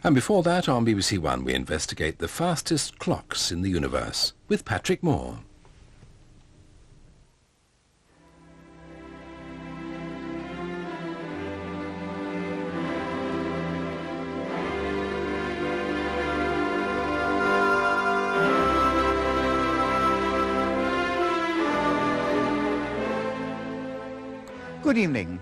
And before that, on BBC One, we investigate the fastest clocks in the universe with Patrick Moore. Good evening.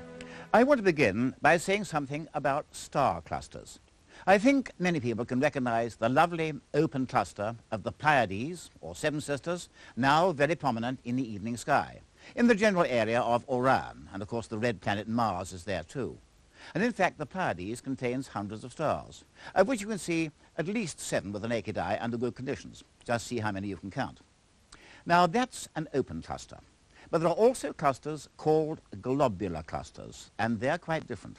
I want to begin by saying something about star clusters. I think many people can recognize the lovely open cluster of the Pleiades, or Seven Sisters, now very prominent in the evening sky, in the general area of Orion, and of course the red planet Mars is there too. And in fact the Pleiades contains hundreds of stars, of which you can see at least 7 with the naked eye under good conditions. Just see how many you can count. Now that's an open cluster. But there are also clusters called globular clusters, and they're quite different.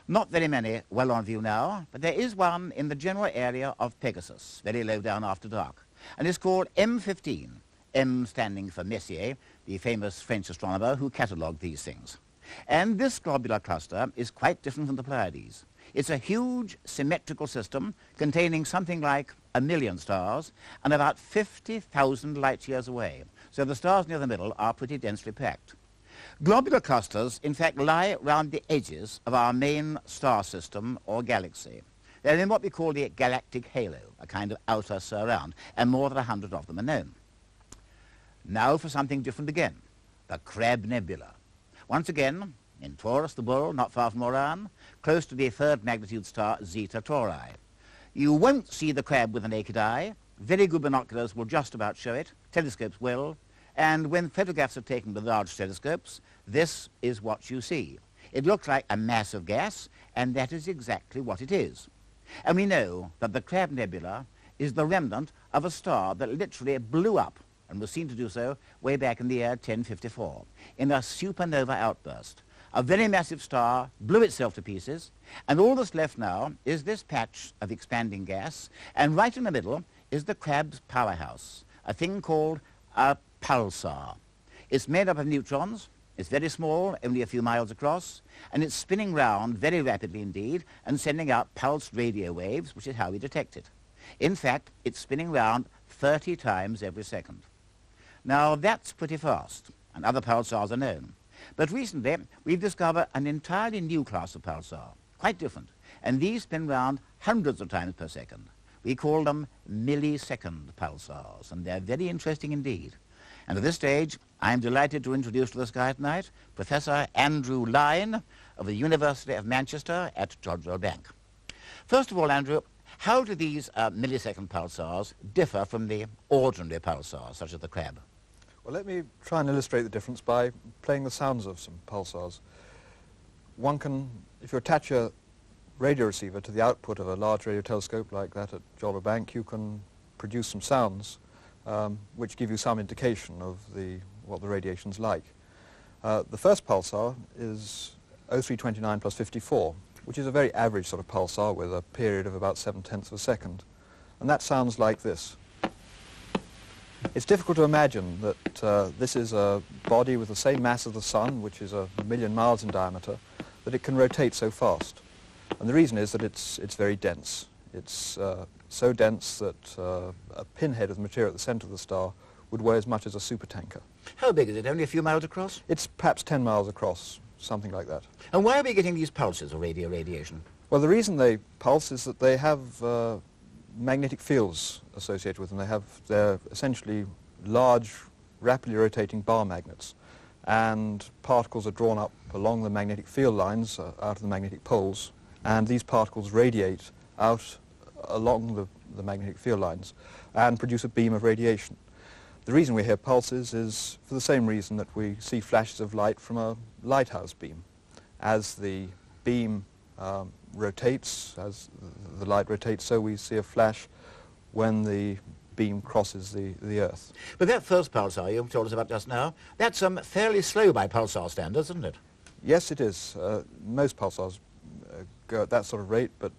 Not very many well on view now, but there is one in the general area of Pegasus, very low down after dark, and it's called M15, M standing for Messier, the famous French astronomer who catalogued these things. And this globular cluster is quite different from the Pleiades. It's a huge symmetrical system containing something like 1 million stars and about 50,000 light years away. So the stars near the middle are pretty densely packed. Globular clusters, in fact, lie round the edges of our main star system or galaxy. They're in what we call the galactic halo, a kind of outer surround, and more than 100 of them are known. Now for something different again, the Crab Nebula. Once again, in Taurus, the bull, not far from Orion, close to the third magnitude star Zeta Tauri. You won't see the crab with the naked eye. Very good binoculars will just about show it. Telescopes will. And when photographs are taken with large telescopes, this is what you see. It looks like a mass of gas, and that is exactly what it is. And we know that the Crab Nebula is the remnant of a star that literally blew up, and was seen to do so way back in the year 1054, in a supernova outburst. A very massive star blew itself to pieces, and all that's left now is this patch of expanding gas, and right in the middle is the crab's powerhouse, a thing called a pulsar. It's made up of neutrons, it's very small, only a few miles across, and it's spinning round very rapidly indeed and sending out pulsed radio waves, which is how we detect it. In fact, it's spinning round 30 times every second. Now that's pretty fast, and other pulsars are known. But recently, we've discovered an entirely new class of pulsar, quite different, and these spin round hundreds of times per second. We call them millisecond pulsars, and they're very interesting indeed. And at this stage, I'm delighted to introduce to the sky tonight Professor Andrew Lyne of the University of Manchester at Jodrell Bank. First of all, Andrew, how do these millisecond pulsars differ from the ordinary pulsars, such as the crab? Well, let me try and illustrate the difference by playing the sounds of some pulsars. One can, if you attach a radio receiver to the output of a large radio telescope like that at Jodrell Bank, you can produce some sounds which give you some indication of what the radiation's like. The first pulsar is 0329 plus 54, which is a very average sort of pulsar with a period of about 7/10 of a second. And that sounds like this. It's difficult to imagine that this is a body with the same mass as the Sun, which is 1 million miles in diameter, that it can rotate so fast. And the reason is that it's very dense. It's so dense that a pinhead of the material at the center of the star would weigh as much as a supertanker. How big is it? Only a few miles across? It's perhaps 10 miles across, something like that. And why are we getting these pulses of radio radiation? Well, the reason they pulse is that they have magnetic fields associated with them. They're essentially large, rapidly rotating bar magnets, and particles are drawn up along the magnetic field lines out of the magnetic poles, and these particles radiate out along the magnetic field lines and produce a beam of radiation. The reason we hear pulses is for the same reason that we see flashes of light from a lighthouse beam. As the beam rotates, as the light rotates, so we see a flash when the beam crosses the Earth. But that first pulsar you told us about just now, that's fairly slow by pulsar standards, isn't it? Yes, it is. Most pulsars go at that sort of rate, but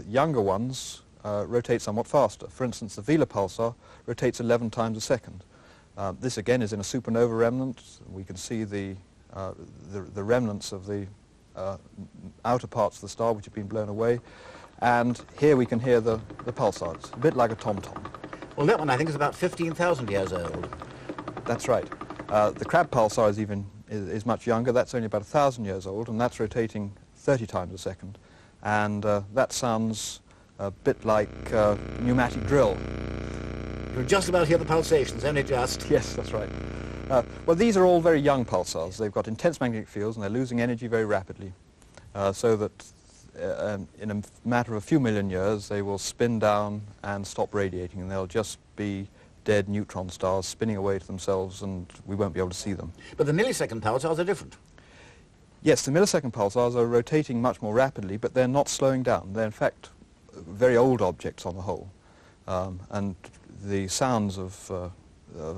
younger ones rotate somewhat faster. For instance, the Vela pulsar rotates 11 times a second. This again is in a supernova remnant. We can see the remnants of the outer parts of the star which have been blown away, And here we can hear the pulsar. It's a bit like a tom-tom. Well, that one I think is about 15,000 years old. That's right. The crab pulsar is much younger. That's only about 1,000 years old, and that's rotating 30 times a second. And that sounds a bit like pneumatic drill. You'll just about hear the pulsations, only just. Yes, that's right. Well, these are all very young pulsars. They've got intense magnetic fields, and they're losing energy very rapidly, so that in a matter of a few million years, they will spin down and stop radiating, and they'll just be dead neutron stars spinning away to themselves, and we won't be able to see them. But the millisecond pulsars are different. Yes, the millisecond pulsars are rotating much more rapidly, but they're not slowing down. They're, in fact, very old objects on the whole, and the sounds of a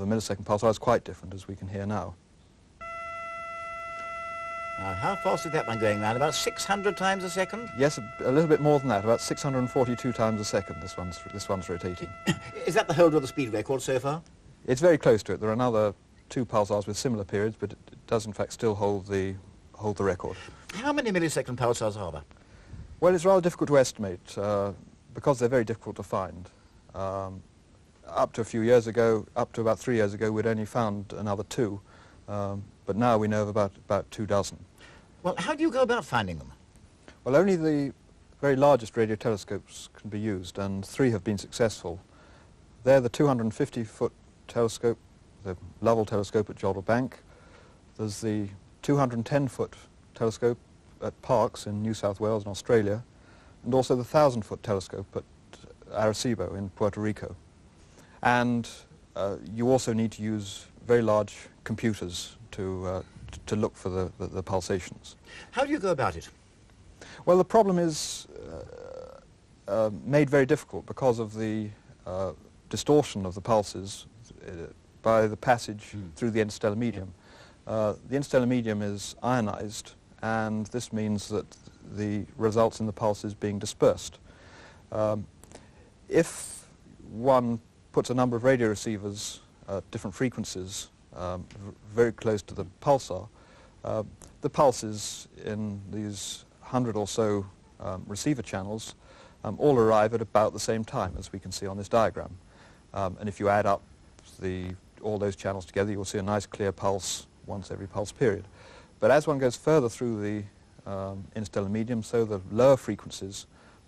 millisecond pulsar is quite different, as we can hear now. Now, how fast is that one going round? About 600 times a second? Yes, a little bit more than that, about 642 times a second this one's rotating. Is that the holder of the speed record so far? It's very close to it. There are another 2 pulsars with similar periods, but it does in fact still hold the record. How many millisecond pulsars are there? Well, it's rather difficult to estimate because they're very difficult to find. Up to a few years ago, up to about 3 years ago, we'd only found another 2, but now we know of about 2 dozen. Well, how do you go about finding them? Well, only the very largest radio telescopes can be used, and 3 have been successful. They're the 250-foot telescope, the Lovell telescope at Jodrell Bank. There's the 210-foot telescope at Parkes in New South Wales in Australia, and also the 1,000-foot telescope at Arecibo in Puerto Rico. And you also need to use very large computers to look for the pulsations. How do you go about it? Well, the problem is made very difficult because of the distortion of the pulses by the passage through the interstellar medium. The interstellar medium is ionized, and this means that the results in the pulses being dispersed. If one puts a number of radio receivers at different frequencies very close to the pulsar, the pulses in these 100 or so receiver channels all arrive at about the same time, as we can see on this diagram. And if you add up all those channels together, you'll see a nice clear pulse once every pulse period. But as one goes further through the interstellar medium, so the lower frequencies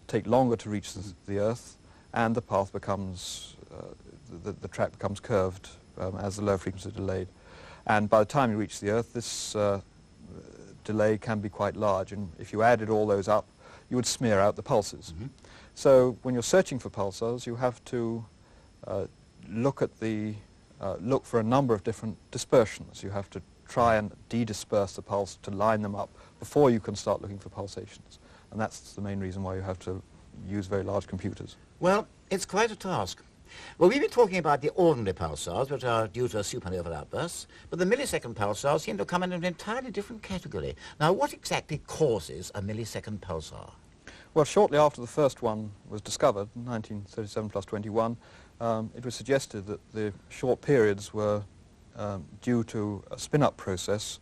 take longer to reach the Earth, and the path becomes, the track becomes curved as the lower frequencies are delayed. And by the time you reach the Earth, this delay can be quite large, and if you added all those up, you would smear out the pulses. So when you're searching for pulsars, you have to look for a number of different dispersions. You have to try and de-disperse the pulse to line them up before you can start looking for pulsations. And that's the main reason why you have to use very large computers. Well, it's quite a task. Well, we've been talking about the ordinary pulsars, which are due to supernova outbursts, but the millisecond pulsars seem to come in an entirely different category. Now, what exactly causes a millisecond pulsar? Well, shortly after the first one was discovered, 1937 plus 21, it was suggested that the short periods were due to a spin-up process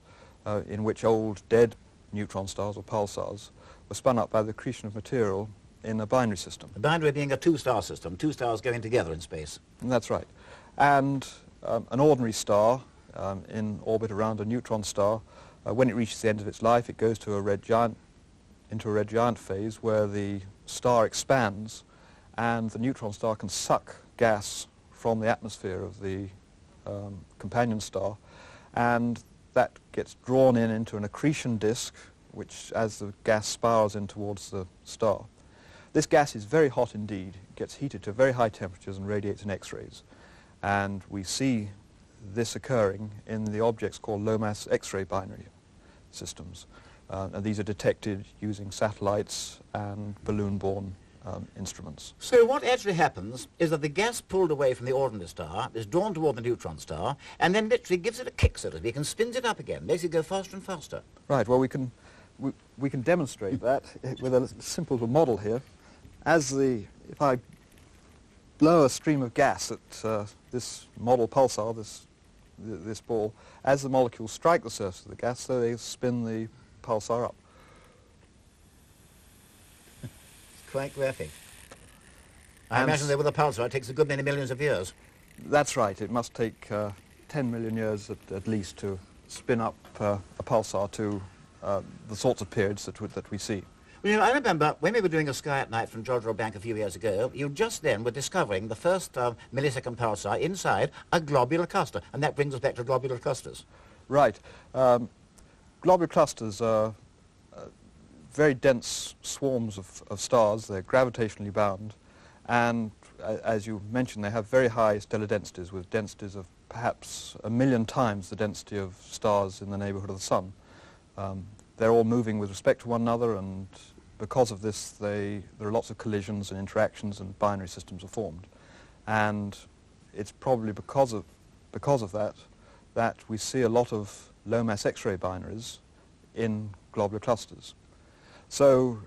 in which old dead neutron stars or pulsars were spun up by the accretion of material in a binary system. A binary being a two-star system, 2 stars going together in space. And that's right. And an ordinary star in orbit around a neutron star, when it reaches the end of its life, it goes to into a red giant phase where the star expands and the neutron star can suck gas from the atmosphere of the companion star, and that gets drawn into an accretion disk, which, as the gas spirals in towards the star. This gas is very hot indeed. It gets heated to very high temperatures and radiates in X-rays. And we see this occurring in the objects called low-mass X-ray binary systems. And these are detected using satellites and balloon-borne instruments. So what actually happens is that the gas pulled away from the ordinary star is drawn toward the neutron star, and then literally gives it a kick, so to speak, and spins it up again, makes it go faster and faster. Right, well, we can demonstrate that with a simple little model here. If I blow a stream of gas at this model pulsar, this ball, as the molecules strike the surface of the gas, so they spin the pulsar up. quite graphic. I imagine that with a pulsar it takes a good many millions of years. That's right. It must take 10 million years at least to spin up a pulsar to the sorts of periods that we see. Well, you know, I remember when we were doing a sky at night from Jodrell Bank a few years ago, you just then were discovering the first millisecond pulsar inside a globular cluster, and that brings us back to globular clusters. Right. Globular clusters are very dense swarms of stars. They're gravitationally bound, and as you mentioned, they have very high stellar densities, with densities of perhaps 1 million times the density of stars in the neighborhood of the Sun. They're all moving with respect to one another, and because of this, there are lots of collisions and interactions, and binary systems are formed. And it's probably because of that we see a lot of low-mass X-ray binaries in globular clusters. So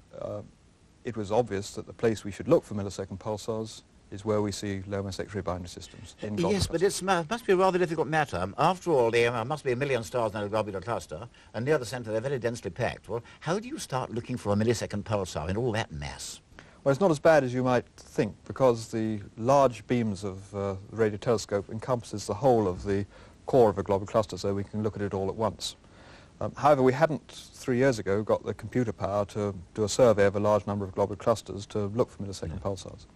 it was obvious that the place we should look for millisecond pulsars is where we see low-mass X-ray binary systems in globular Yes, clusters. but it must be a rather difficult matter. After all, there must be 1 million stars in a globular cluster, and near the centre they're very densely packed. Well, how do you start looking for a millisecond pulsar in all that mass? Well, it's not as bad as you might think, because the large beams of the radio telescope encompasses the whole of the core of a globular cluster, so we can look at it all at once. However, we hadn't 3 years ago got the computer power to do a survey of a large number of globular clusters to look for millisecond pulsars.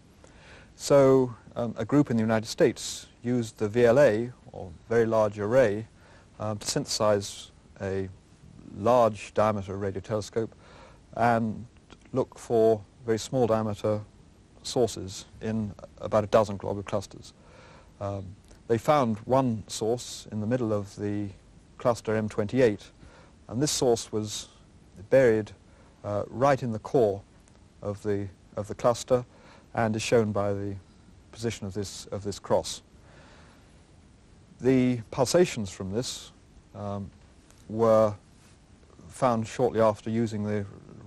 So a group in the United States used the VLA, or Very Large Array, to synthesize a large diameter radio telescope and look for very small diameter sources in about a dozen globular clusters. They found one source in the middle of the cluster M28, and this source was buried right in the core of the cluster, and is shown by the position of this cross. The pulsations from this were found shortly after using the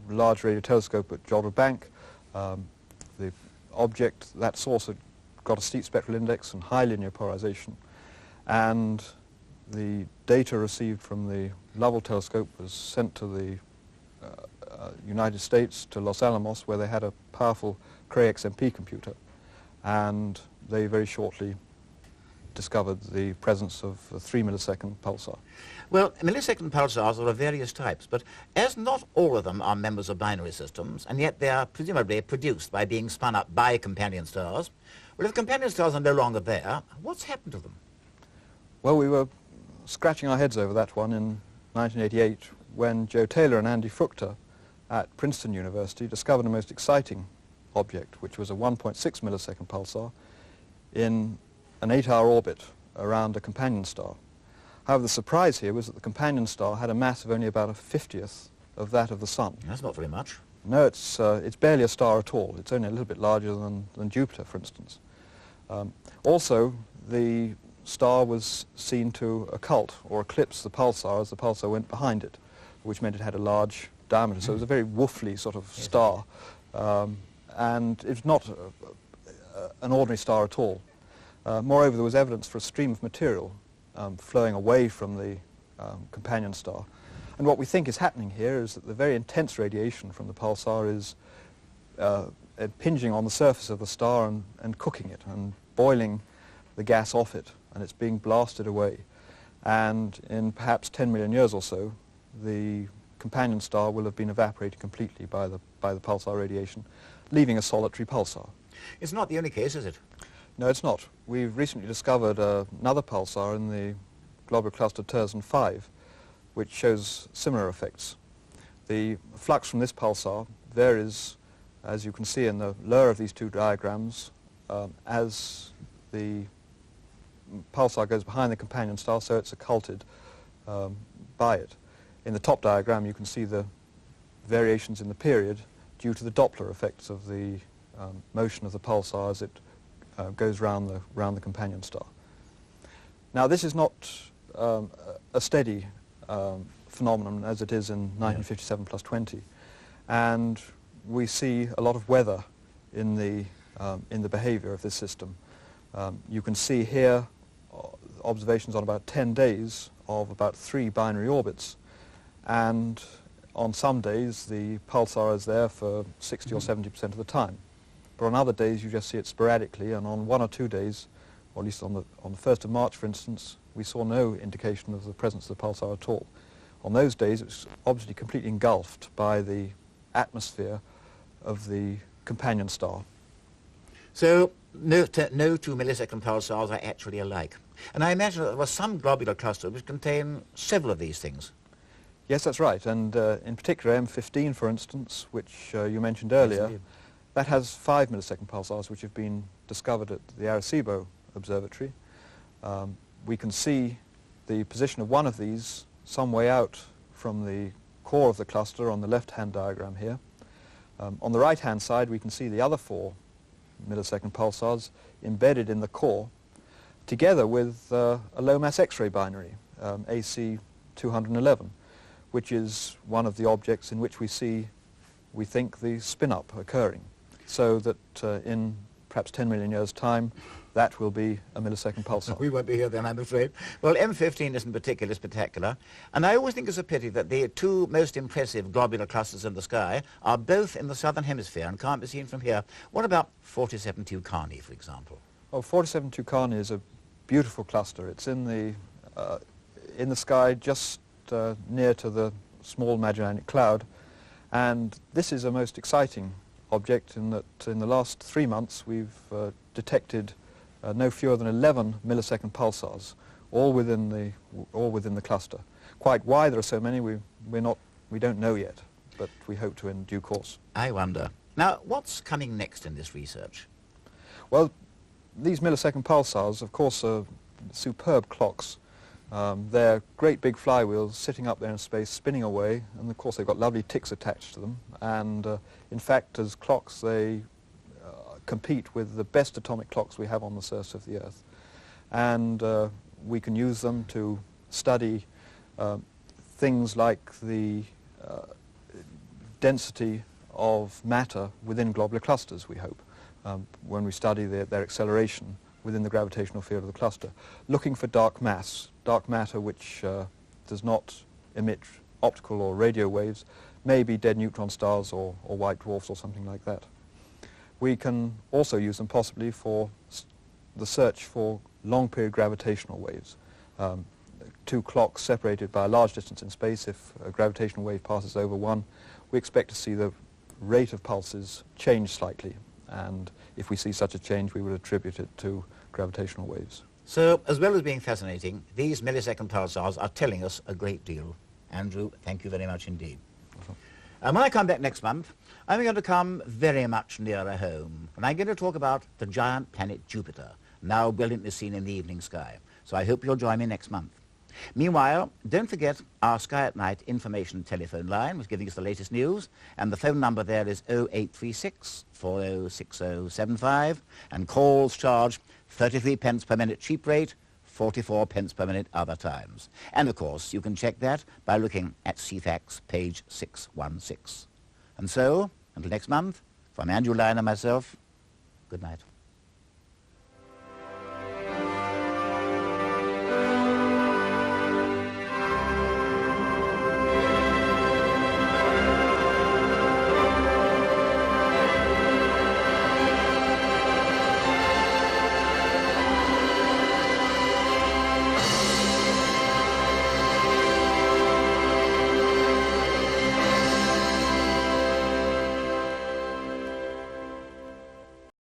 large radio telescope at Jodrell Bank. The object, that source, had got a steep spectral index and high linear polarization, and the data received from the Lovell telescope was sent to the United States, to Los Alamos, where they had a powerful Cray XMP computer, and they very shortly discovered the presence of a 3 millisecond pulsar. Well, millisecond pulsars are of various types, but as not all of them are members of binary systems, and yet they are presumably produced by being spun up by companion stars, well, if companion stars are no longer there, what's happened to them? Well, we were scratching our heads over that one in 1988 when Joe Taylor and Andy Fruchter at Princeton University discovered a most exciting object, which was a 1.6 millisecond pulsar in an 8-hour orbit around a companion star. However, the surprise here was that the companion star had a mass of only about a 50th of that of the Sun. That's not very much. No, it's barely a star at all. It's only a little bit larger than Jupiter, for instance. Also, the star was seen to occult or eclipse the pulsar as the pulsar went behind it, which meant it had a large diameter. So it was a very woofly sort of star, and it's not an ordinary star at all. Moreover, there was evidence for a stream of material flowing away from the companion star. And what we think is happening here is that the very intense radiation from the pulsar is impinging on the surface of the star and cooking it and boiling the gas off it, and it's being blasted away. And in perhaps 10 million years or so, the companion star will have been evaporated completely by the pulsar radiation, leaving a solitary pulsar. It's not the only case, is it? No, it's not. We've recently discovered another pulsar in the globular cluster Terzen 5, which shows similar effects. The flux from this pulsar varies, as you can see in the lower of these two diagrams, as the pulsar goes behind the companion star, so it's occulted by it. In the top diagram, you can see the variations in the period due to the Doppler effects of the motion of the pulsar as it goes round the companion star. Now, this is not a steady phenomenon as it is in 1957 plus 20, and we see a lot of weather in the behavior of this system. You can see here observations on about 10 days of about 3 binary orbits, and on some days the pulsar is there for 60 or 70% of the time. But on other days you just see it sporadically, and on 1 or 2 days, or at least on the 1st of March, for instance, we saw no indication of the presence of the pulsar at all. On those days it was obviously completely engulfed by the atmosphere of the companion star. So no 2 millisecond pulsars are actually alike. And I imagine that there were some globular clusters which contain several of these things. Yes, that's right, and in particular M15, for instance, which you mentioned earlier, Yes, that has 5 millisecond pulsars which have been discovered at the Arecibo Observatory. We can see the position of one of these some way out from the core of the cluster on the left-hand diagram here. On the right-hand side we can see the other 4 millisecond pulsars embedded in the core, together with a low-mass X-ray binary, AC 211, which is one of the objects in which we think the spin-up occurring, so that in perhaps 10 million years' time, that will be a millisecond pulsar. We won't be here then, I'm afraid. Well, M15 isn't particularly spectacular, and I always think it's a pity that the 2 most impressive globular clusters in the sky are both in the southern hemisphere and can't be seen from here. What about 47 Tucani, for example? Oh, 47 Tucani is a beautiful cluster. It's in the sky just near to the small Magellanic Cloud, and this is a most exciting object in that in the last 3 months we've detected no fewer than 11 millisecond pulsars, all within the cluster. Quite why there are so many, we don't know yet, but we hope to in due course. I wonder. Now, what's coming next in this research? Well, these millisecond pulsars, of course, are superb clocks. They're great big flywheels sitting up there in space, spinning away, and of course they've got lovely ticks attached to them. And in fact, as clocks, they compete with the best atomic clocks we have on the surface of the Earth. And we can use them to study things like the density of matter within globular clusters, we hope, when we study their acceleration within the gravitational field of the cluster, looking for dark matter which does not emit optical or radio waves, maybe dead neutron stars or white dwarfs or something like that. We can also use them possibly for the search for long-period gravitational waves. 2 clocks separated by a large distance in space, if a gravitational wave passes over one, we expect to see the rate of pulses change slightly, and if we see such a change we would attribute it to gravitational waves. So, as well as being fascinating, these millisecond pulsars are telling us a great deal. Andrew, thank you very much indeed. When I come back next month, I'm going to come very much nearer home, and I'm going to talk about the giant planet Jupiter, now brilliantly seen in the evening sky. So I hope you'll join me next month. Meanwhile, don't forget our Sky at Night information telephone line was giving us the latest news, and the phone number there is 0836 406075, and calls charge 33 pence per minute cheap rate, 44 pence per minute other times. And of course, you can check that by looking at CFAX page 616. And so, until next month, from Andrew Lyne and myself, good night.